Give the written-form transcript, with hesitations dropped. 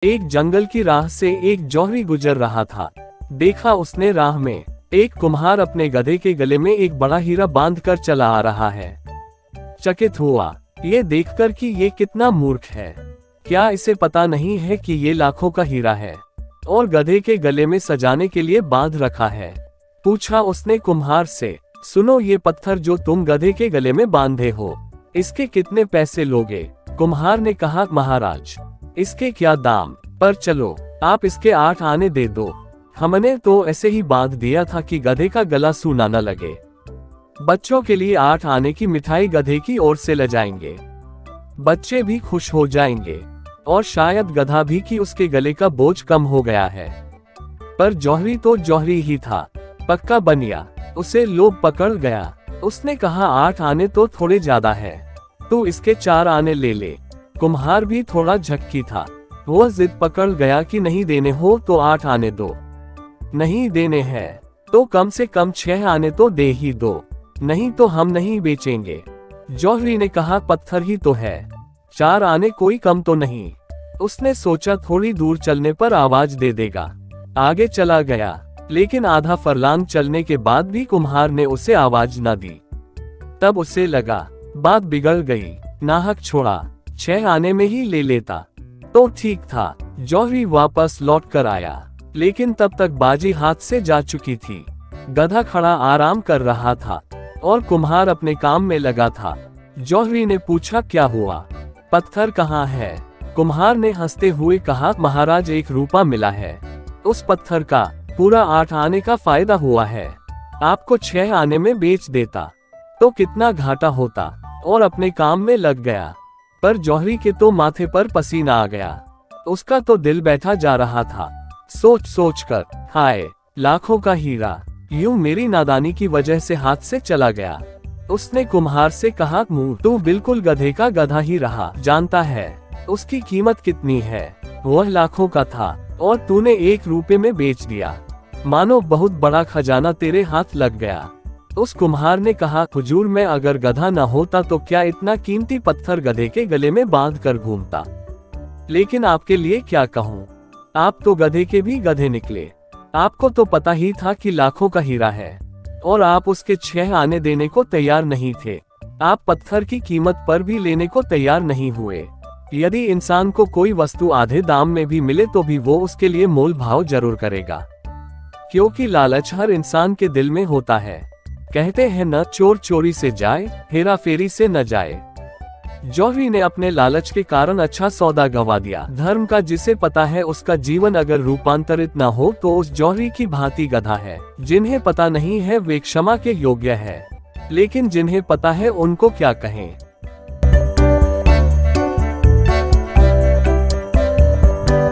एक जंगल की राह से एक जौहरी गुजर रहा था। देखा उसने राह में एक कुम्हार अपने गधे के गले में एक बड़ा हीरा बांध कर चला आ रहा है। चकित हुआ ये देखकर कि ये कितना मूर्ख है। क्या इसे पता नहीं है कि ये लाखों का हीरा है और गधे के गले में सजाने के लिए बांध रखा है। पूछा उसने कुम्हार से, सुनो ये पत्थर जो तुम गधे के गले में बांधे हो, इसके कितने पैसे लोगे? कुम्हार ने कहा, महाराज इसके क्या दाम, पर चलो आप इसके 8 आने दे दो। हमने तो ऐसे ही बांध दिया था कि गधे का गला सूना न लगे। बच्चों के लिए 8 आने की मिठाई गधे की ओर से ले जाएंगे। बच्चे भी खुश हो जाएंगे और शायद गधा भी कि उसके गले का बोझ कम हो गया है। पर जौहरी तो जौहरी ही था, पक्का बनिया। उसे लोभ पकड़ गया। उसने कहा, 8 आने तो थोड़े ज्यादा है, तू इसके 4 आने ले ले। कुम्हार भी थोड़ा झक्की था। वो जिद पकड़ गया कि नहीं देने हो तो 8 आने दो, नहीं देने हैं तो कम से कम 6 आने तो दे ही दो, नहीं तो हम नहीं बेचेंगे। जौहरी ने कहा, पत्थर ही तो है, 4 आने कोई कम तो नहीं। उसने सोचा थोड़ी दूर चलने पर आवाज दे देगा। आगे चला गया, लेकिन आधा फरलांग चलने के बाद भी कुम्हार ने उसे आवाज न दी। तब उसे लगा बात बिगड़ गई, नाहक छोड़ा, 6 आने में ही ले लेता तो ठीक था। जौहरी वापस लौट कर आया, लेकिन तब तक बाजी हाथ से जा चुकी थी। गधा खड़ा आराम कर रहा था और कुम्हार अपने काम में लगा था। जौहरी ने पूछा, क्या हुआ, पत्थर कहाँ है? कुम्हार ने हंसते हुए कहा, महाराज 1 रुपया मिला है, उस पत्थर का पूरा 8 आने का फायदा हुआ है। आपको 6 आने में बेच देता तो कितना घाटा होता, और अपने काम में लग गया। पर जौहरी के तो माथे पर पसीना आ गया। उसका तो दिल बैठा जा रहा था। सोच सोच कर, हाय लाखों का हीरा यूं मेरी नादानी की वजह से हाथ से चला गया। उसने कुम्हार से कहा, मुंह तू बिल्कुल गधे का गधा ही रहा। जानता है उसकी कीमत कितनी है? वह लाखों का था और तूने 1 रुपये में बेच दिया। मानो बहुत बड़ा खजाना तेरे हाथ लग गया। उस कुम्हार ने कहा, हुजूर मैं अगर गधा न होता तो क्या इतना कीमती पत्थर गधे के गले में बांध कर घूमता। लेकिन आपके लिए क्या कहूँ, आप तो गधे के भी गधे निकले। आपको तो पता ही था कि लाखों का हीरा है और आप उसके 6 आने देने को तैयार नहीं थे। आप पत्थर की कीमत पर भी लेने को तैयार नहीं हुए। यदि इंसान को कोई वस्तु आधे दाम में भी मिले तो भी वो उसके लिए मोल भाव जरूर करेगा, क्योंकि लालच हर इंसान के दिल में होता है। कहते हैं न चोर चोरी से जाए, हेरा फेरी से न जाए। जौहरी ने अपने लालच के कारण अच्छा सौदा गंवा दिया। धर्म का जिसे पता है उसका जीवन अगर रूपांतरित न हो तो उस जौहरी की भांति गधा है। जिन्हें पता नहीं है वे क्षमा के योग्य है, लेकिन जिन्हें पता है उनको क्या कहें।